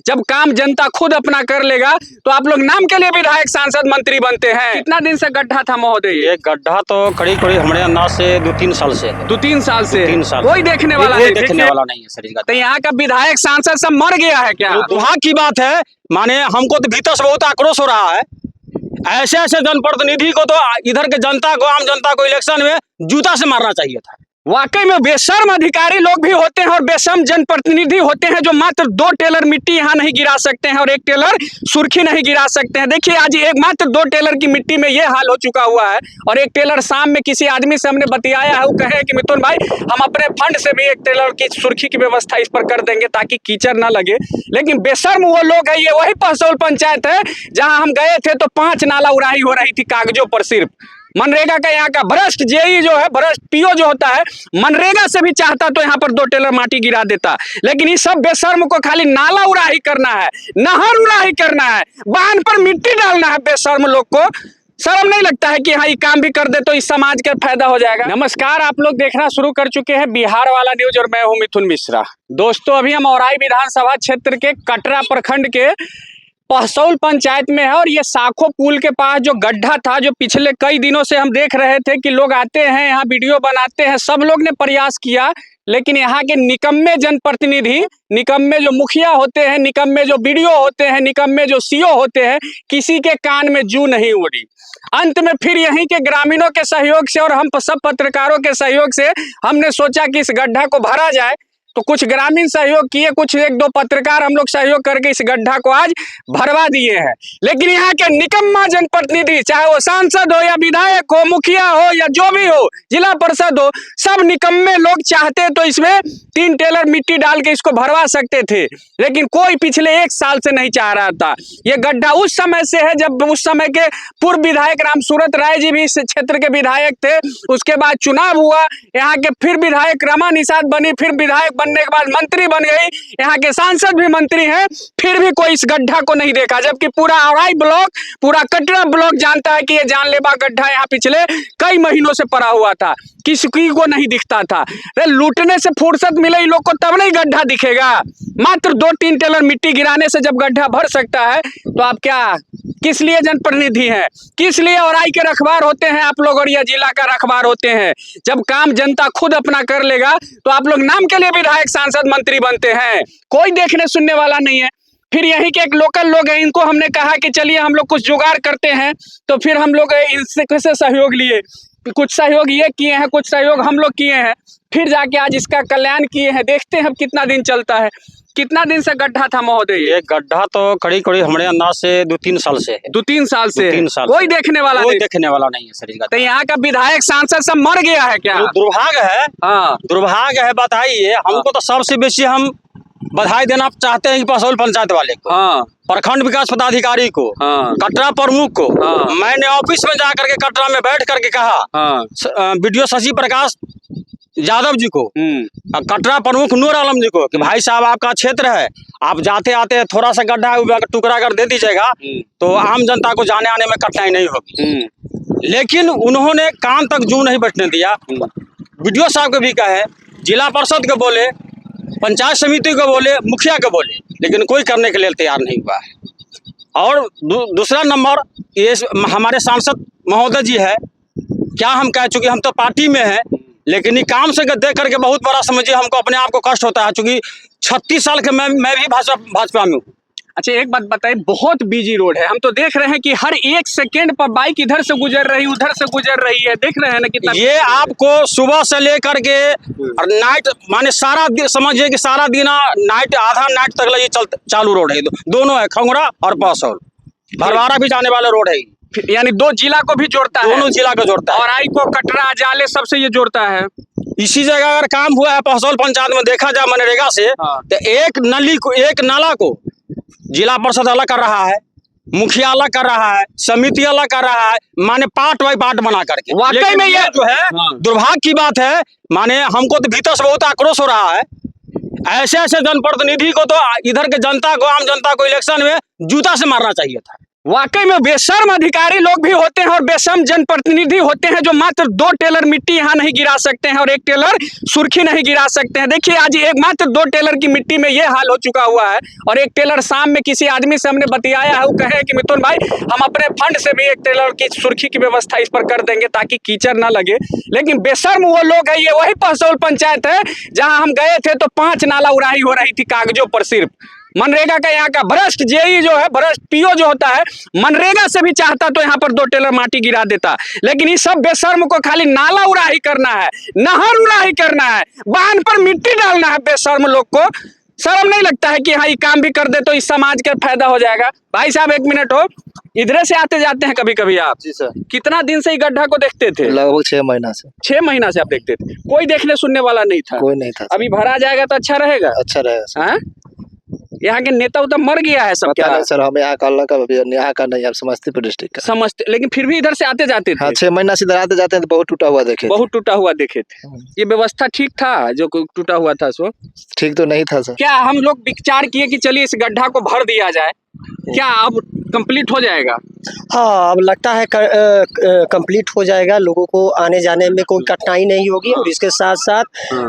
जब काम जनता खुद अपना कर लेगा तो आप लोग नाम के लिए विधायक, सांसद, मंत्री बनते हैं। कितना दिन से गड्ढा था महोदय? ये गड्ढा तो करीब करीब हमारे अंदाज से 2-3 साल से है। 2-3 साल से 2-3 साल कोई देखने वाला कोई नहीं, देखने वाला नहीं है सर इसका। तो यहाँ का विधायक, सांसद सब मर गया है क्या? दुर्भाग्य की बात है, माने हमको तो भीतर से बहुत आक्रोश हो रहा है। ऐसे ऐसे जनप्रतिनिधि को तो इधर के जनता को, आम जनता को इलेक्शन में जूता से मारना चाहिए था। वाकई में बेशर्म अधिकारी लोग भी होते हैं और बेशर्म जनप्रतिनिधि होते हैं जो मात्र 2 टेलर मिट्टी यहाँ नहीं गिरा सकते हैं और 1 टेलर सुर्खी नहीं गिरा सकते हैं। देखिए आज एक मात्र 2 टेलर की मिट्टी में ये हाल हो चुका हुआ है और 1 टेलर शाम में किसी आदमी से हमने बतियाया है, वो कहे कि मिथुन भाई हम अपने फंड से भी 1 टेलर की सुर्खी की व्यवस्था इस पर कर देंगे ताकि कीचड़ ना लगे। लेकिन बेशर्म वो लोग है, ये वही पहसौल पंचायत है जहाँ हम गए थे तो 5 नाला उड़ाही हो रही थी कागजों पर। सिर्फ मनरेगा का यहाँ का भ्रष्ट जेई जो है, भ्रष्ट पीओ जो होता है, मनरेगा से भी चाहता तो यहाँ पर 2 टेलर माटी गिरा देता। लेकिन इस सब बेशर्म को खाली नाला उड़ाही करना है, नहर उड़ाही करना है, बांध पर मिट्टी डालना है। बेशर्म लोग को शर्म नहीं लगता है कि हाँ ये काम भी कर दे तो इस समाज का फायदा हो जाएगा। नमस्कार, आप लोग देखना शुरू कर चुके हैं बिहार वाला न्यूज और मैं हूँ मिथुन मिश्रा। दोस्तों अभी हम औराई विधानसभा क्षेत्र के कटरा प्रखंड के पहसौल पंचायत में है और ये साखो पुल के पास जो गड्ढा था, जो पिछले कई दिनों से हम देख रहे थे कि लोग आते हैं यहाँ वीडियो बनाते हैं, सब लोग ने प्रयास किया, लेकिन यहाँ के निकम्मे जनप्रतिनिधि, निकम्मे जो मुखिया होते हैं, निकम्मे जो बीडीओ होते हैं, निकम्मे जो सीओ होते हैं, किसी के कान में जू नहीं उड़ी। अंत में फिर यहीं के ग्रामीणों के सहयोग से और हम सब पत्रकारों के सहयोग से हमने सोचा कि इस गड्ढा को भरा जाए। तो कुछ ग्रामीण सहयोग किए, कुछ 1-2 पत्रकार हम लोग सहयोग करके इस गड्ढा को आज भरवा दिए हैं। लेकिन यहाँ के निकम्मा जनप्रतिनिधि, चाहे वो सांसद हो या विधायक हो, मुखिया हो या जो भी हो, जिला परिषद हो, सब निकम्मे लोग चाहते तो इसमें 3 टेलर मिट्टी डाल के इसको भरवा सकते थे, लेकिन कोई पिछले 1 साल से नहीं चाह रहा था। ये गड्ढा उस समय से है जब उस समय के पूर्व विधायक रामसूरत राय जी भी इस क्षेत्र के विधायक थे। उसके बाद चुनाव हुआ, यहाँ के फिर विधायक रमा निषाद बनी, फिर विधायक बनने के बाद मंत्री बन गई, यहाँ के सांसद भी मंत्री हैं, फिर भी कोई इस गड्ढा को नहीं देखा। जबकि पूरा औराई ब्लॉक, पूरा कटरा ब्लॉक जानता है कि ये जानलेवा गड्ढा यहाँ पिछले कई महीनों से पड़ा हुआ था, किसी को नहीं दिखता था। लूटने से फुर्सत मिले इन लोग को तब नहीं गड्ढा दिखेगा। मात्र 2-3 टेलर मिट्टी गिराने से जब गड्ढा भर सकता है तो आप क्या, किस लिए जनप्रतिनिधि हैं, किस लिए औराई के रखवार होते हैं आप लोग और यह जिला का रखवार होते हैं? जब काम जनता खुद अपना कर लेगा तो आप लोग नाम के लिए विधायक, सांसद, मंत्री बनते हैं। कोई देखने सुनने वाला नहीं है। फिर यहीं के एक लोकल लोग हैं, इनको हमने कहा कि चलिए हम लोग कुछ जुगाड़ करते हैं, तो फिर हम लोग इनसे कैसे सहयोग लिए, कुछ सहयोग ये किए हैं, कुछ सहयोग हम लोग किए हैं, फिर जाके आज इसका कल्याण किए हैं। देखते हैं कितना दिन चलता है। कितना दिन से गड्ढा था महोदय? ये गड्ढा तो करीब करीब हमारे अंदाज से 2-3 साल से है। 2-3 साल से 2-3 साल कोई देखने वाला कोई नहीं, देखने वाला नहीं है सर इसका। तो यहाँ का विधायक, सांसद सब मर गया है क्या? दुर्भाग्य है, हाँ दुर्भाग्य है। बताइए, हमको तो सबसे बेसी हम बधाई देना चाहते हैं पहसौल पंचायत वाले को, हाँ, प्रखंड विकास पदाधिकारी को, हाँ, कटरा प्रमुख को। हाँ, मैंने ऑफिस में जाकर के कटरा में बैठ करके कहा, हाँ, वीडियो शशि प्रकाश यादव जी को, कटरा प्रमुख नूर आलम जी को, कि भाई साहब आपका क्षेत्र है, आप जाते आते थोड़ा सा गड्ढा टुकड़ा कर दे दीजिएगा तो आम जनता को जाने आने में कठिनाई नहीं होगी। लेकिन उन्होंने कान तक जू नहीं बैठने दिया। वीडियो साहब को भी कहे, जिला परिषद को बोले, पंचायत समिति को बोले, मुखिया को बोले, लेकिन कोई करने के लिए तैयार नहीं हुआ है। और दूसरा नंबर ये हमारे सांसद महोदय जी है, क्या हम कह चुके, हम तो पार्टी में है, लेकिन ये काम से देख करके बहुत बड़ा समझिए हमको अपने आप को कष्ट होता है, क्योंकि 36 साल के मैं भी भाजपा में हूँ। अच्छा एक बात बताइए, बहुत बिजी रोड है, हम तो देख रहे हैं कि हर 1 सेकेंड पर बाइक इधर से गुजर रही, उधर से गुजर रही है, देख रहे हैं ना कितना। ये आपको सुबह से लेकर के और नाइट, माने सारा समझिए कि सारा दिन नाइट, आधा नाइट तक ये चालू रोड है। दोनों है, खंगरा और पहसौल, भरवारा भी जाने वाला रोड है, यानी 2 जिला को भी जोड़ता है, दोनों जिला को जोड़ता है, औराई को, कटरा, जाले सबसे ये जोड़ता है। इसी जगह अगर काम हुआ है पहसौल पंचायत में, देखा जाए मनरेगा से, तो एक नली को, एक नाला को जिला परिषद अलग कर रहा है, मुखिया अलग कर रहा है, समिति अलग कर रहा है, माने पार्ट बाई पार्ट बना करके। वाकई में ये जो है दुर्भाग्य की बात है, माने हमको तो भीतर से बहुत आक्रोश हो रहा है। ऐसे ऐसे जनप्रतिनिधि को तो इधर के जनता को, आम जनता को इलेक्शन में जूता से मारना चाहिए था। वाकई में बेशर्म अधिकारी लोग भी होते हैं और बेशर्म जनप्रतिनिधि होते हैं जो मात्र 2 टेलर मिट्टी यहाँ नहीं गिरा सकते हैं और 1 टेलर सुर्खी नहीं गिरा सकते हैं। देखिए आज एक मात्र 2 टेलर की मिट्टी में ये हाल हो चुका हुआ है और 1 टेलर शाम में किसी आदमी से हमने बतियाया है, वो कहे कि मिथुन भाई हम अपने फंड से भी 1 टेलर की सुर्खी की व्यवस्था इस पर कर देंगे ताकि कीचड़ ना लगे। लेकिन बेशर्म वो लोग है, ये वही पहसौल पंचायत है जहाँ हम गए थे तो 5 नाला उड़ाही हो रही थी कागजों पर। सिर्फ मनरेगा का यहाँ का भ्रष्ट जेई जो है, भ्रष्ट पीओ जो होता है, मनरेगा से भी चाहता तो यहाँ पर 2 टेलर माटी गिरा देता। लेकिन इस सब बेशर्म को खाली नाला उड़ाही करना है, नहर उड़ाही करना है, बांध पर मिट्टी डालना है। बेशर्म लोग को शर्म नहीं लगता है कि हाँ ये काम भी कर दे तो इस समाज का फायदा हो जाएगा। भाई साहब 1 मिनट हो, इधर से आते जाते हैं कभी कभी आप? जी सर। कितना दिन से इस गड्ढा को देखते थे? लगभग 6 महीना से। 6 महीना से आप देखते थे, कोई देखने सुनने वाला नहीं था? कोई नहीं था। अभी भरा जाएगा तो अच्छा रहेगा? अच्छा रहेगा सर। हाँ? यहाँ के नेता उता मर गया है सब पता क्या? नहीं सर, हम यहाँ का अल्लाह का यहाँ का नहीं, आप समस्तीपुर डिस्ट्रिक्ट का। समझते, लेकिन फिर भी इधर से आते जाते थे? हाँ 6 महीना से इधर आते जाते हैं तो बहुत टूटा हुआ देखे। बहुत टूटा हुआ देखे थे। ये व्यवस्था ठीक था जो टूटा हुआ था सो? ठीक तो नहीं था सर। क्या हम लोग विचार किए कि चलिए इस गड्ढा को भर दिया जाए, क्या अब कंप्लीट हो जाएगा? हाँ, अब लगता है कंप्लीट हो जाएगा, लोगों को आने जाने में कोई कठिनाई नहीं होगी। और इसके साथ साथ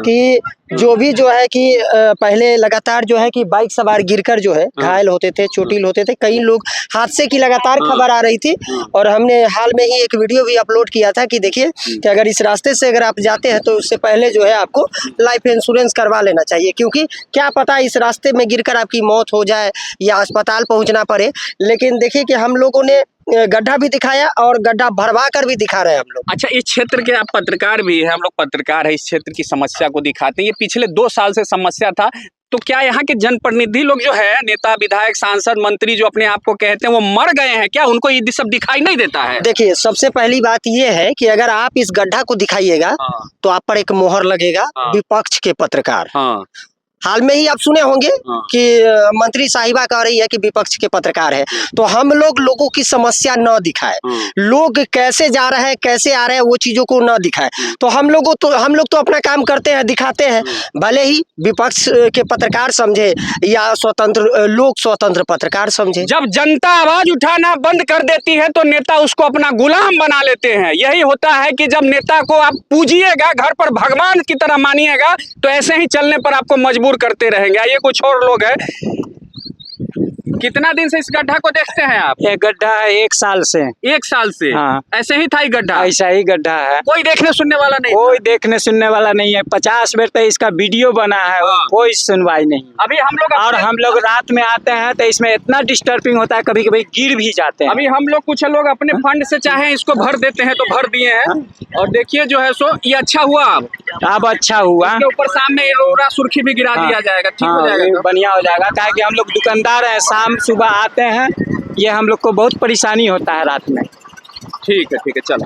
कि जो है कि पहले लगातार जो है कि बाइक सवार गिरकर जो है घायल होते थे, चोटिल होते थे, कई लोग हादसे की लगातार खबर आ रही थी। और हमने हाल में ही एक वीडियो भी अपलोड किया था कि देखिए कि अगर इस रास्ते से अगर आप जाते हैं तो उससे पहले जो है आपको लाइफ इंश्योरेंस करवा लेना चाहिए, क्योंकि क्या पता इस रास्ते में गिरकर आपकी मौत हो जाए या अस्पताल पहुंचना पड़े। लेकिन देखिए कि हम लोगों ने गड्ढा भी दिखाया और गड्ढा भरवा कर भी दिखा रहे हैं हम लोग। अच्छा, इस क्षेत्र के आप पत्रकार भी हैं, हम लोग पत्रकार है, इस क्षेत्र की समस्या को दिखाते हैं। ये पिछले 2 साल से समस्या था, तो क्या यहाँ के जनप्रतिनिधि लोग जो है, नेता विधायक सांसद मंत्री जो अपने आप को कहते हैं, वो मर गए हैं क्या? उनको ये सब दिखाई नहीं देता है? देखिए सबसे पहली बात ये है कि अगर आप इस गड्ढा को दिखाइएगा तो आप पर एक मोहर लगेगा विपक्ष के पत्रकार। हाल में ही आप सुने होंगे कि मंत्री साहिबा कह रही है कि विपक्ष के पत्रकार है। तो हम लोगों की समस्या न दिखाए, लोग कैसे जा रहे हैं कैसे आ रहे हैं वो चीजों को न दिखाए। तो हम लोग तो अपना काम करते हैं, दिखाते हैं, भले ही विपक्ष के पत्रकार समझे या लोग स्वतंत्र पत्रकार समझे। जब जनता आवाज उठाना बंद कर देती है तो नेता उसको अपना गुलाम बना लेते हैं। यही होता है कि जब नेता को आप पूजिएगा, घर पर भगवान की तरह मानिएगा, तो ऐसे ही चलने पर आपको मजबूर करते रहेंगे। ये कुछ और लोग हैं। कितना दिन से इस गड्ढा को देखते हैं आप? ये गड्ढा है 1 साल से। 1 साल से? हाँ। ऐसे ही था ये गड्ढा? ऐसा ही गड्ढा है, कोई देखने सुनने वाला नहीं? कोई देखने सुनने वाला नहीं है। 50 बेर तो इसका वीडियो बना है, कोई सुनवाई नहीं। अभी हम लोग और हम लोग रात में आते हैं तो इसमें इतना डिस्टर्बिंग होता है, कभी कभी गिर भी जाते हैं। अभी हम लोग कुछ लोग अपने फंड से चाहे इसको भर देते हैं तो भर दिए हैं। और देखिए जो है सो ये अच्छा हुआ। अब अच्छा हुआ, इसके ऊपर सामने रोड़ा सुर्खी भी गिरा दिया जाएगा, ठीक हो जाएगा, बढ़िया हो जाएगा। क्या कि हम लोग दुकानदार हैं, शाम सुबह आते हैं, ये हम लोग को बहुत परेशानी होता है रात में। ठीक है चलो।